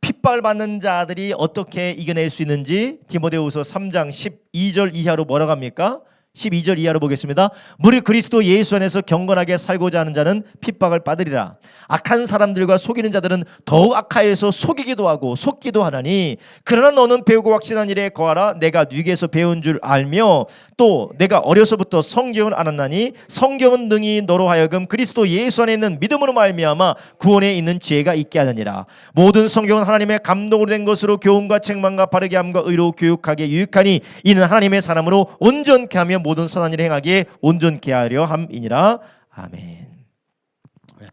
핍박을 받는 자들이 어떻게 이겨낼 수 있는지 디모데후서 3장 12절 이하로 뭐라고 합니까? 12절 이하로 보겠습니다. 무릇 그리스도 예수 안에서 경건하게 살고자 하는 자는 핍박을 받으리라. 악한 사람들과 속이는 자들은 더욱 악하여서 속이기도 하고 속기도 하나니 그러나 너는 배우고 확신한 일에 거하라. 내가 네게서 배운 줄 알며 또 내가 어려서부터 성경을 알았나니 성경은 능히 너로 하여금 그리스도 예수 안에 있는 믿음으로 말미암아 구원에 있는 지혜가 있게 하느니라. 모든 성경은 하나님의 감동으로 된 것으로 교훈과 책망과 바르게 함과 의로 교육하게 유익하니 이는 하나님의 사람으로 온전케 하며 모든 선한 일을 행하기에 온전케 하려 함이니라. 아멘.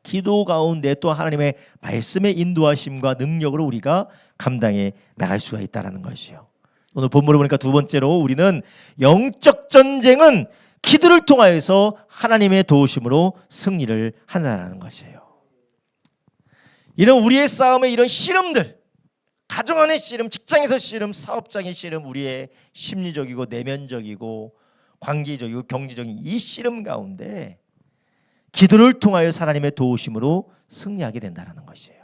기도 가운데 또 하나님의 말씀의 인도하심과 능력으로 우리가 감당해 나갈 수가 있다는 것이요. 오늘 본문을 보니까 두 번째로 우리는 영적 전쟁은 기도를 통하여서 하나님의 도우심으로 승리를 한다는 것이에요. 이런 우리의 싸움의 이런 씨름들, 가정 안의 씨름, 직장에서 씨름, 사업장의 씨름, 우리의 심리적이고 내면적이고 관계적이고 경제적인 이 씨름 가운데 기도를 통하여 하나님의 도우심으로 승리하게 된다는 것이에요.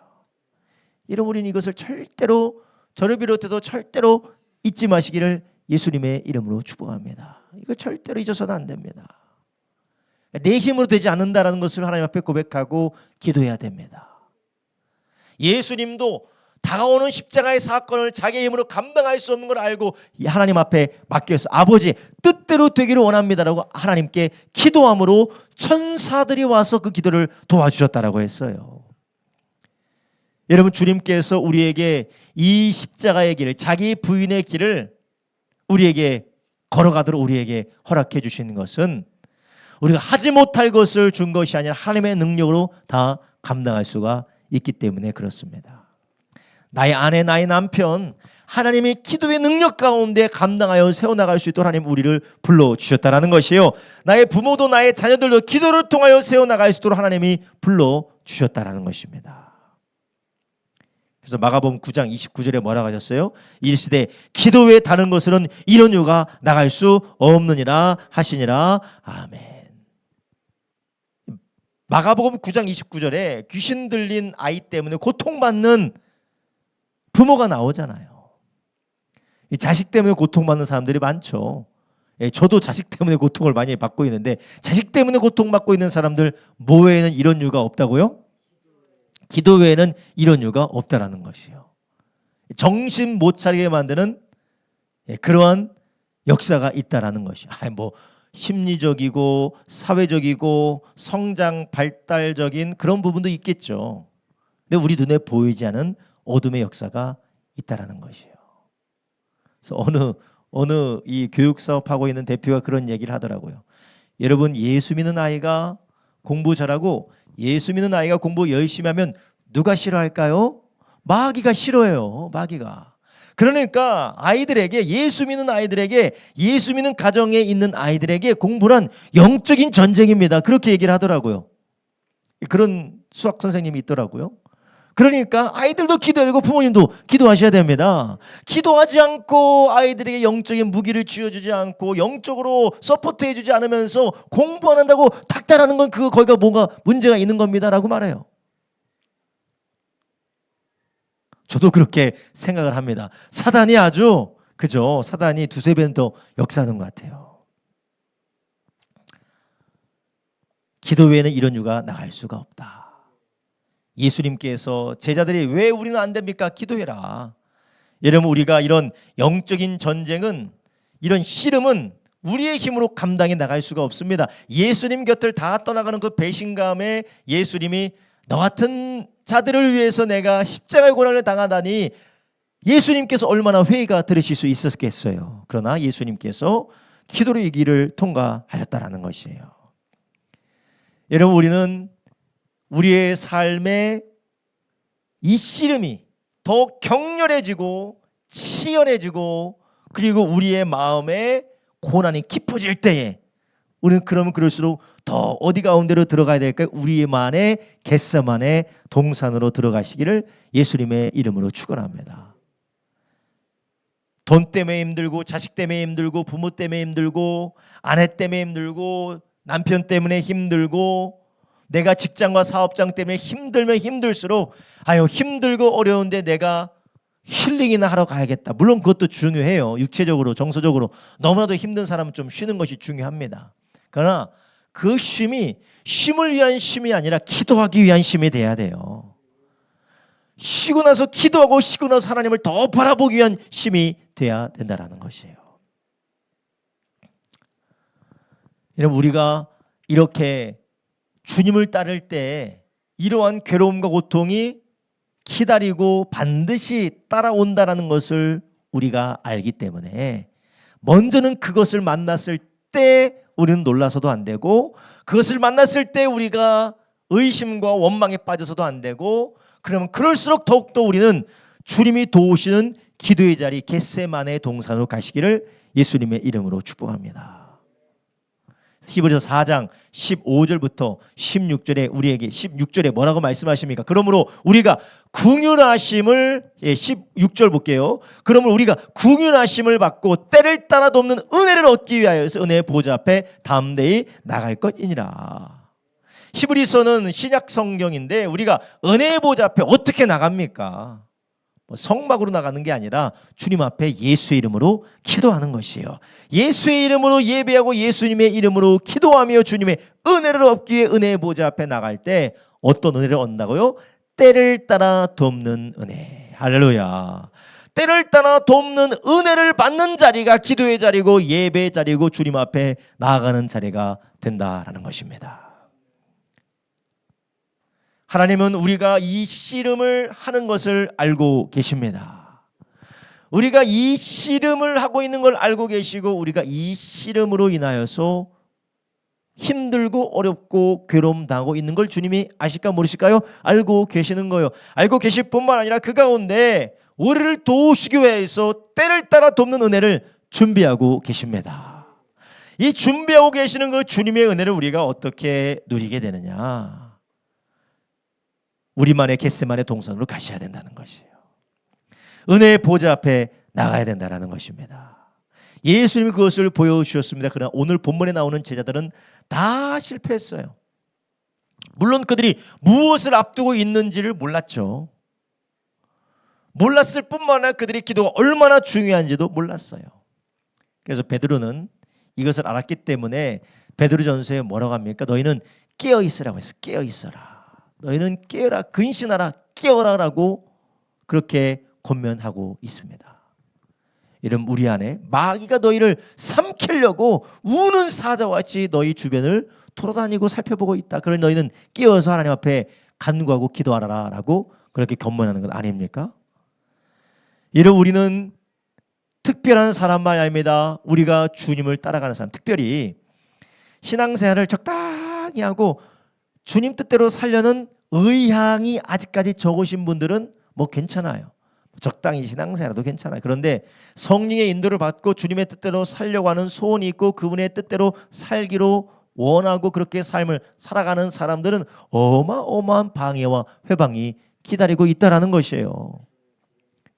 이런 우리는 이것을 절대로 저를 비롯해서 절대로 잊지 마시기를 예수님의 이름으로 축복합니다. 이거 절대로 잊어서는 안 됩니다. 내 힘으로 되지 않는다라는 것을 하나님 앞에 고백하고 기도해야 됩니다. 예수님도 다가오는 십자가의 사건을 자기의 힘으로 감당할 수 없는 걸 알고 하나님 앞에 맡겨서 아버지의 뜻대로 되기를 원합니다라고 하나님께 기도함으로 천사들이 와서 그 기도를 도와주셨다라고 했어요. 여러분, 주님께서 우리에게 이 십자가의 길을, 자기 부인의 길을 우리에게 걸어가도록 우리에게 허락해 주시는 것은 우리가 하지 못할 것을 준 것이 아니라 하나님의 능력으로 다 감당할 수가 있기 때문에 그렇습니다. 나의 아내, 나의 남편, 하나님이 기도의 능력 가운데 감당하여 세워나갈 수 있도록 하나님 우리를 불러주셨다는 것이에요. 나의 부모도 나의 자녀들도 기도를 통하여 세워나갈 수 있도록 하나님이 불러주셨다는 것입니다. 그래서 마가복음 9장 29절에 뭐라고 하셨어요? 이르시되 기도 외에 다른 것으로는 이런 유가 나갈 수 없느니라 하시니라. 아멘. 마가복음 9장 29절에 귀신 들린 아이 때문에 고통받는 부모가 나오잖아요. 이 자식 때문에 고통받는 사람들이 많죠. 저도 자식 때문에 고통을 많이 받고 있는데 자식 때문에 고통받고 있는 사람들 뭐 외에는 이런 이유가 없다고요? 기도 외에는 이런 이유가 없다라는 것이요. 정신 못 차리게 만드는 그러한 역사가 있다라는 것이. 뭐 심리적이고 사회적이고 성장 발달적인 그런 부분도 있겠죠. 근데 우리 눈에 보이지 않은 어둠의 역사가 있다라는 것이에요. 그래서 어느 이 교육 사업하고 있는 대표가 그런 얘기를 하더라고요. 여러분, 예수 믿는 아이가 공부 잘하고 예수 믿는 아이가 공부 열심히 하면 누가 싫어할까요? 마귀가 싫어해요. 마귀가. 그러니까 아이들에게, 예수 믿는 아이들에게, 예수 믿는 가정에 있는 아이들에게 공부란 영적인 전쟁입니다. 그렇게 얘기를 하더라고요. 그런 수학 선생님이 있더라고요. 그러니까 아이들도 기도해야 되고 부모님도 기도하셔야 됩니다. 기도하지 않고 아이들에게 영적인 무기를 쥐어주지 않고 영적으로 서포트해주지 않으면서 공부 안 한다고 닥달하는 건 거기가 뭔가 문제가 있는 겁니다라고 말해요. 저도 그렇게 생각을 합니다. 사단이 아주, 그죠? 사단이 두세 배는 더 역사하는 것 같아요. 기도 외에는 이런 유가 나갈 수가 없다. 예수님께서 제자들이 왜 우리는 안 됩니까? 기도해라. 여러분, 우리가 이런 영적인 전쟁은, 이런 씨름은 우리의 힘으로 감당해 나갈 수가 없습니다. 예수님 곁을 다 떠나가는 그 배신감에 예수님이 너 같은 자들을 위해서 내가 십자가의 고난을 당하다니, 예수님께서 얼마나 회의가 들으실 수 있었겠어요. 그러나 예수님께서 기도로 이 길을 통과하셨다라는 것이에요. 여러분, 우리는 우리의 삶에 이 씨름이 더 격렬해지고 치열해지고, 그리고 우리의 마음에 고난이 깊어질 때에 우리는 그러면 그럴수록 더 어디 가운데로 들어가야 될까요? 우리만의 겟세마네 동산으로 들어가시기를 예수님의 이름으로 축원합니다. 돈 때문에 힘들고, 자식 때문에 힘들고, 부모 때문에 힘들고, 아내 때문에 힘들고, 남편 때문에 힘들고, 내가 직장과 사업장 때문에 힘들면 힘들수록 힘들고 어려운데 내가 힐링이나 하러 가야겠다. 물론 그것도 중요해요. 육체적으로, 정서적으로 너무나도 힘든 사람은 좀 쉬는 것이 중요합니다. 그러나 그 쉼이 쉼을 위한 쉼이 아니라 기도하기 위한 쉼이 돼야 돼요. 쉬고 나서 기도하고 쉬고 나서 하나님을 더 바라보기 위한 쉼이 돼야 된다는 것이에요. 여러분, 우리가 이렇게 주님을 따를 때 이러한 괴로움과 고통이 기다리고 반드시 따라온다는 것을 우리가 알기 때문에 먼저는 그것을 만났을 때 우리는 놀라서도 안 되고, 그것을 만났을 때 우리가 의심과 원망에 빠져서도 안 되고, 그러면 그럴수록 더욱더 우리는 주님이 도우시는 기도의 자리 겟세마네 동산으로 가시기를 예수님의 이름으로 축복합니다. 히브리서 4장 15절부터 16절에 우리에게 16절에 뭐라고 말씀하십니까? 그러므로 우리가 긍휼하심을 16절 볼게요. 그러므로 우리가 긍휼하심을 받고 때를 따라 돕는 은혜를 얻기 위하여서 은혜의 보좌 앞에 담대히 나갈 것이니라. 히브리서는 신약 성경인데 우리가 은혜의 보좌 앞에 어떻게 나갑니까? 성막으로 나가는 게 아니라 주님 앞에 예수의 이름으로 기도하는 것이에요. 예수의 이름으로 예배하고 예수님의 이름으로 기도하며 주님의 은혜를 얻기 위해 은혜의 보좌 앞에 나갈 때 어떤 은혜를 얻는다고요? 때를 따라 돕는 은혜. 할렐루야. 때를 따라 돕는 은혜를 받는 자리가 기도의 자리고 예배의 자리고 주님 앞에 나아가는 자리가 된다라는 것입니다. 하나님은 우리가 이 씨름을 하는 것을 알고 계십니다. 우리가 이 씨름을 하고 있는 걸 알고 계시고, 우리가 이 씨름으로 인하여서 힘들고 어렵고 괴로움 당하고 있는 걸 주님이 아실까 모르실까요? 알고 계시는 거예요. 알고 계실 뿐만 아니라 그 가운데 우리를 도우시기 위해서 때를 따라 돕는 은혜를 준비하고 계십니다. 이 준비하고 계시는 그 주님의 은혜를 우리가 어떻게 누리게 되느냐? 우리만의 겟세마네 동산으로 가셔야 된다는 것이에요. 은혜의 보좌 앞에 나가야 된다는 것입니다. 예수님이 그것을 보여주셨습니다. 그러나 오늘 본문에 나오는 제자들은 다 실패했어요. 물론 그들이 무엇을 앞두고 있는지를 몰랐죠. 몰랐을 뿐만 아니라 그들의 기도가 얼마나 중요한지도 몰랐어요. 그래서 베드로는 이것을 알았기 때문에 베드로전서에 뭐라고 합니까? 너희는 깨어있으라고 했어요. 깨어있어라. 너희는 깨어라, 근신하라, 깨어라라고 그렇게 권면하고 있습니다. 이런 우리 안에 마귀가 너희를 삼키려고 우는 사자와 같이 너희 주변을 돌아다니고 살펴보고 있다. 그러니 너희는 깨어서 하나님 앞에 간구하고 기도하라라고 그렇게 견문하는 것 아닙니까? 이런 우리는 특별한 사람만 아닙니다. 우리가 주님을 따라가는 사람, 특별히 신앙생활을 적당히 하고 주님 뜻대로 살려는 의향이 아직까지 적으신 분들은 뭐 괜찮아요. 적당히 신앙생활도 괜찮아요. 그런데 성령의 인도를 받고 주님의 뜻대로 살려고 하는 소원이 있고 그분의 뜻대로 살기로 원하고 그렇게 삶을 살아가는 사람들은 어마어마한 방해와 회방이 기다리고 있다라는 것이에요.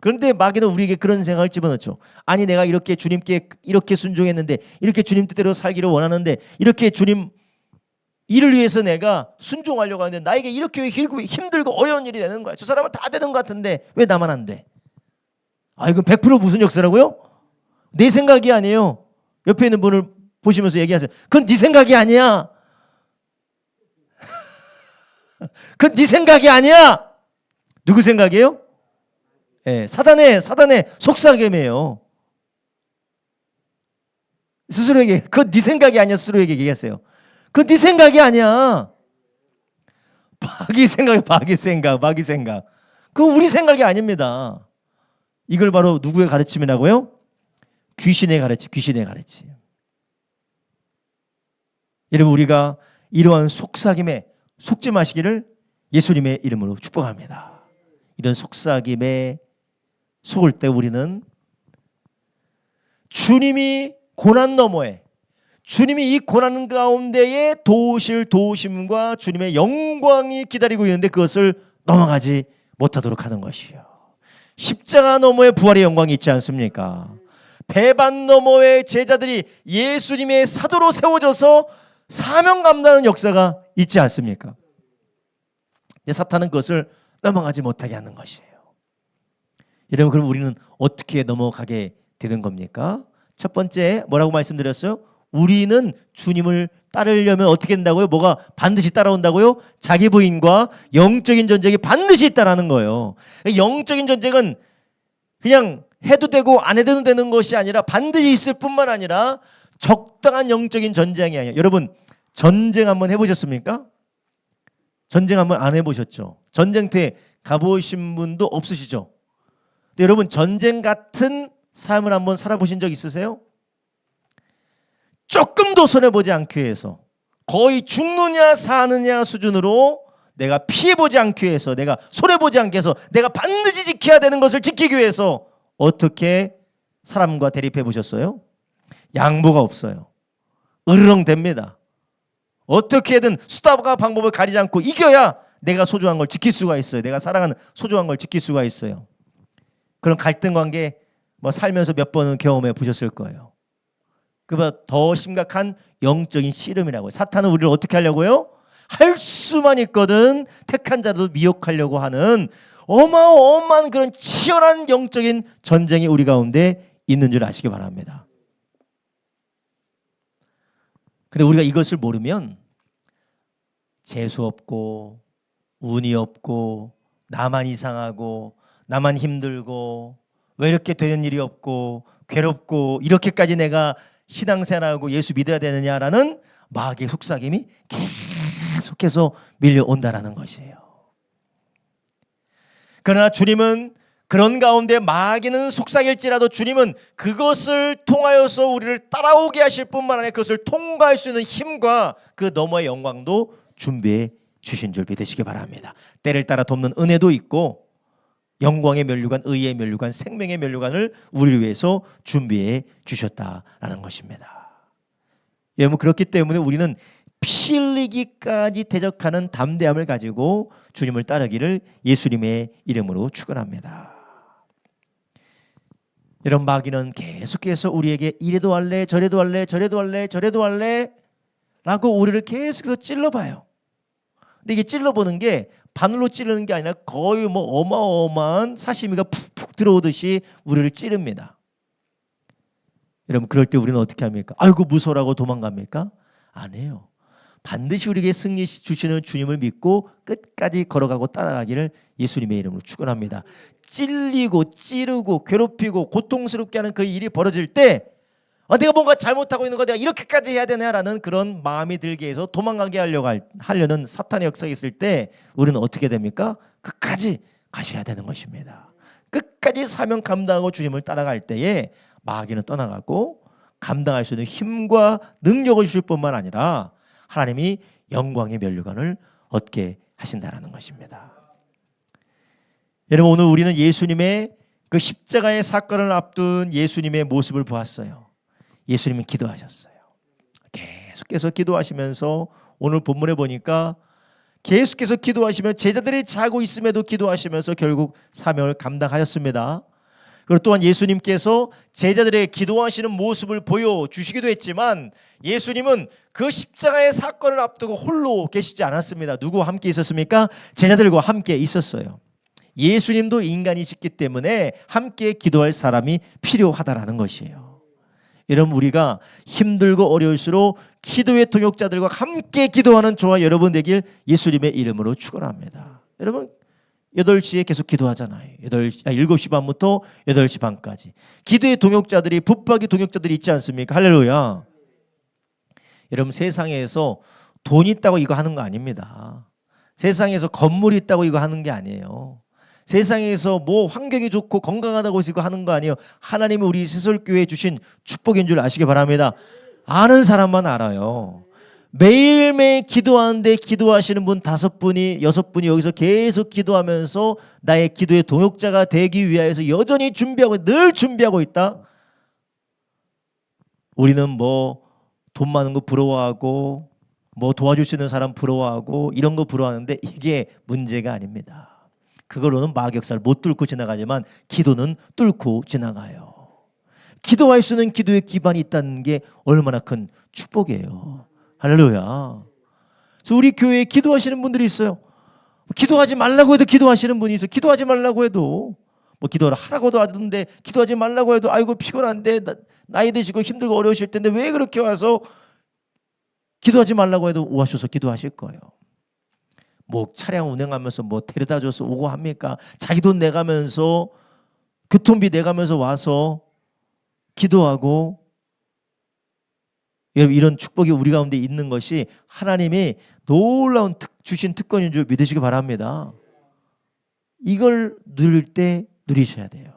그런데 마귀는 우리에게 그런 생각을 집어넣죠. 아니 내가 이렇게 주님께 이렇게 순종했는데, 이렇게 주님 뜻대로 살기를 원하는데, 이렇게 주님 일을 위해서 내가 순종하려고 하는데 나에게 이렇게 힘들고 어려운 일이 되는 거야. 저 사람은 다 되는 것 같은데 왜 나만 안 돼? 아, 이건 100% 무슨 역사라고요? 내 생각이 아니에요. 옆에 있는 분을 보시면서 얘기하세요. 그건 네 생각이 아니야. 그건 네 생각이 아니야. 누구 생각이에요? 네, 사단의 속삭임이에요. 스스로에게 그건 네 생각이 아니야. 스스로에게 얘기하세요. 그건 네 생각이 아니야. 마귀 생각. 그건 우리 생각이 아닙니다. 이걸 바로 누구의 가르침이라고요? 귀신의 가르침. 여러분, 우리가 이러한 속삭임에 속지 마시기를 예수님의 이름으로 축복합니다. 이런 속삭임에 속을 때 우리는 주님이 고난 너머에, 주님이 이 고난 가운데에 도우실 도우심과 주님의 영광이 기다리고 있는데 그것을 넘어가지 못하도록 하는 것이요. 십자가 너머에 부활의 영광이 있지 않습니까? 배반 너머에 제자들이 예수님의 사도로 세워져서 사명 감당하는 역사가 있지 않습니까? 사탄은 그것을 넘어가지 못하게 하는 것이에요. 여러분, 그럼 우리는 어떻게 넘어가게 되는 겁니까? 첫 번째 뭐라고 말씀드렸어요? 우리는 주님을 따르려면 어떻게 된다고요? 뭐가 반드시 따라온다고요? 자기 부인과 영적인 전쟁이 반드시 있다라는 거예요. 영적인 전쟁은 그냥 해도 되고 안 해도 되는 것이 아니라 반드시 있을 뿐만 아니라 적당한 영적인 전쟁이 아니에요. 여러분, 전쟁 한번 해보셨습니까? 전쟁 한번 안 해보셨죠? 전쟁터에 가보신 분도 없으시죠? 근데 여러분, 전쟁 같은 삶을 한번 살아보신 적 있으세요? 조금도 손해보지 않기 위해서, 거의 죽느냐 사느냐 수준으로 내가 피해보지 않기 위해서, 내가 손해보지 않기 위해서, 내가 반드시 지켜야 되는 것을 지키기 위해서 어떻게 사람과 대립해 보셨어요? 양보가 없어요. 으르렁댑니다. 어떻게든 수단과 방법을 가리지 않고 이겨야 내가 소중한 걸 지킬 수가 있어요. 내가 사랑하는 소중한 걸 지킬 수가 있어요. 그런 갈등 관계 뭐 살면서 몇 번은 경험해 보셨을 거예요. 그보다 더 심각한 영적인 씨름이라고요. 사탄은 우리를 어떻게 하려고요? 할 수만 있거든 택한 자도 미혹하려고 하는 어마어마한 그런 치열한 영적인 전쟁이 우리 가운데 있는 줄 아시기 바랍니다. 근데 우리가 이것을 모르면 재수 없고 운이 없고 나만 이상하고 나만 힘들고 왜 이렇게 되는 일이 없고 괴롭고 이렇게까지 내가 신앙생활하고 예수 믿어야 되느냐라는 마귀의 속삭임이 계속해서 밀려온다라는 것이에요. 그러나 주님은 그런 가운데 마귀는 속삭일지라도 주님은 그것을 통하여서 우리를 따라오게 하실 뿐만 아니라 그것을 통과할 수 있는 힘과 그 너머의 영광도 준비해 주신 줄 믿으시기 바랍니다. 때를 따라 돕는 은혜도 있고 영광의 면류관, 의의 면류관, 생명의 면류관을 우리를 위해서 준비해 주셨다라는 것입니다. 여러분, 그렇기 때문에 우리는 피 흘리기까지 대적하는 담대함을 가지고 주님을 따르기를 예수님의 이름으로 축원합니다. 여러분, 마귀는 계속해서 우리에게 이래도 할래 저래도 할래 저래도 할래 저래도 할래 라고 우리를 계속해서 찔러봐요. 근데 이게 찔러보는 게 바늘로 찌르는 게 아니라 거의 뭐 어마어마한 사시미가 푹푹 들어오듯이 우리를 찌릅니다. 여러분, 그럴 때 우리는 어떻게 합니까? 아이고 무서워라고 도망갑니까? 안 해요. 반드시 우리에게 승리 주시는 주님을 믿고 끝까지 걸어가고 따라가기를 예수님의 이름으로 축원합니다. 찔리고 찌르고 괴롭히고 고통스럽게 하는 그 일이 벌어질 때 내가 뭔가 잘못하고 있는 거 내가 이렇게까지 해야 되냐라는 그런 마음이 들게 해서 도망가게 하려는 사탄의 역사가 있을 때 우리는 어떻게 됩니까? 끝까지 가셔야 되는 것입니다. 끝까지 사명 감당하고 주님을 따라갈 때에 마귀는 떠나가고 감당할 수 있는 힘과 능력을 주실 뿐만 아니라 하나님이 영광의 면류관을 얻게 하신다는 것입니다. 여러분, 오늘 우리는 예수님의 그 십자가의 사건을 앞둔 예수님의 모습을 보았어요. 예수님은 기도하셨어요. 계속해서 기도하시면서 오늘 본문에 보니까 계속해서 기도하시며 제자들이 자고 있음에도 기도하시면서 결국 사명을 감당하셨습니다. 그리고 또한 예수님께서 제자들의 기도하시는 모습을 보여주시기도 했지만 예수님은 그 십자가의 사건을 앞두고 홀로 계시지 않았습니다. 누구와 함께 있었습니까? 제자들과 함께 있었어요. 예수님도 인간이시기 때문에 함께 기도할 사람이 필요하다라는 것이에요. 여러분, 우리가 힘들고 어려울수록 기도의 동역자들과 함께 기도하는 저와 여러분 되길 예수님의 이름으로 축원합니다. 여러분, 8시에 계속 기도하잖아요. 7시 반부터 8시 반까지 기도의 동역자들이, 붙박이 동역자들이 있지 않습니까? 할렐루야. 여러분, 세상에서 돈 있다고 이거 하는 거 아닙니다. 세상에서 건물이 있다고 이거 하는 게 아니에요. 세상에서 뭐 환경이 좋고 건강하다고 해서 이거 하는 거 아니에요. 하나님이 우리 세설교회에 주신 축복인 줄 아시기 바랍니다. 아는 사람만 알아요. 매일매일 기도하는데 기도하시는 분 5분이 6분이 여기서 계속 기도하면서 나의 기도의 동역자가 되기 위하여서 여전히 준비하고 늘 준비하고 있다. 우리는 뭐 돈 많은 거 부러워하고 뭐 도와줄 수 있는 사람 부러워하고 이런 거 부러워하는데 이게 문제가 아닙니다. 그걸로는 마격살 못 뚫고 지나가지만 기도는 뚫고 지나가요. 기도할 수 있는 기도의 기반이 있다는 게 얼마나 큰 축복이에요. 할렐루야. 그래서 우리 교회에 기도하시는 분들이 있어요. 기도하지 말라고 해도 기도하시는 분이 있어요. 기도하지 말라고 해도 뭐 기도를 하라고도 하던데 기도하지 말라고 해도 아이고 피곤한데 나이 드시고 힘들고 어려우실 텐데 왜 그렇게 와서 기도하지 말라고 해도 오셔서 기도하실 거예요. 뭐 차량 운행하면서 뭐 데려다 줘서 오고 합니까? 자기 돈 내가면서 교통비 내가면서 와서 기도하고, 여러분, 이런 축복이 우리 가운데 있는 것이 하나님이 놀라운 주신 특권인 줄 믿으시기 바랍니다. 이걸 누릴 때 누리셔야 돼요.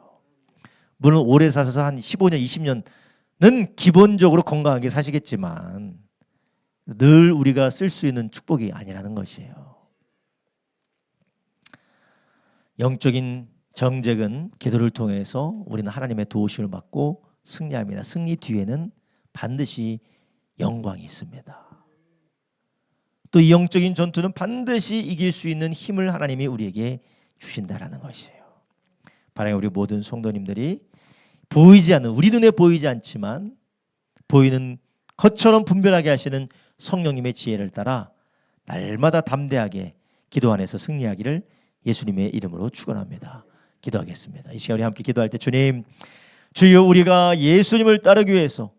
물론 오래 사셔서 한 15년, 20년은 기본적으로 건강하게 사시겠지만 늘 우리가 쓸 수 있는 축복이 아니라는 것이에요. 영적인 정직은 기도를 통해서 우리는 하나님의 도우심을 받고 승리합니다. 승리 뒤에는 반드시 영광이 있습니다. 또 이 영적인 전투는 반드시 이길 수 있는 힘을 하나님이 우리에게 주신다라는 것이에요. 바로 우리 모든 성도님들이 보이지 않는, 우리 눈에 보이지 않지만 보이는 것처럼 분별하게 하시는 성령님의 지혜를 따라 날마다 담대하게 기도 안에서 승리하기를 예수님의 이름으로 축원합니다. 기도하겠습니다. 이 시간 우리 함께 기도할 때 주여, 우리가 예수님을 따르기 위해서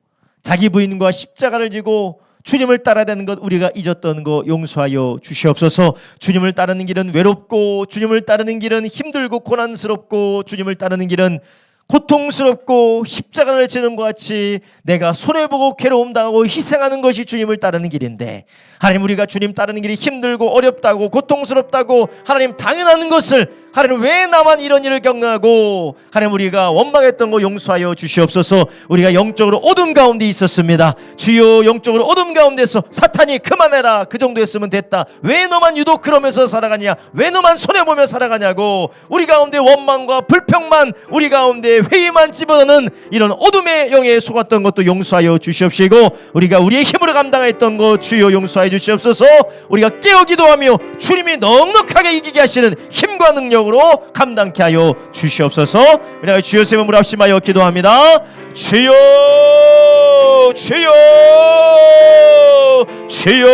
자기 부인과 십자가를 지고 주님을 따라야 되는 것, 우리가 잊었던 것 용서하여 주시옵소서. 주님을 따르는 길은 외롭고, 주님을 따르는 길은 힘들고 고난스럽고, 주님을 따르는 길은 고통스럽고 십자가를 지는 것 같이 내가 손해보고 괴로움당하고 희생하는 것이 주님을 따르는 길인데, 하나님, 우리가 주님 따르는 길이 힘들고 어렵다고 고통스럽다고 하나님 당연한 것을 하나님 왜 나만 이런 일을 겪나고, 하나님 우리가 원망했던 거 용서하여 주시옵소서. 우리가 영적으로 어둠 가운데 있었습니다. 주여, 영적으로 어둠 가운데서 사탄이 그만해라, 그 정도였으면 됐다, 왜 너만 유독 그러면서 살아가냐, 왜 너만 손해보며 살아가냐고 우리 가운데 원망과 불평만, 우리 가운데 회의만 집어넣는 이런 어둠의 영에 속았던 것도 용서하여 주시옵시고, 우리가 우리의 힘으로 감당했던 것 주여 용서하여 주시옵소서. 우리가 깨어 기도하며 주님이 넉넉하게 이기게 하시는 힘과 능력으로 감당케 하여 주시옵소서. 우리가 주여 세 번으로 합심하여 기도합니다. 주여, 주여, 주여,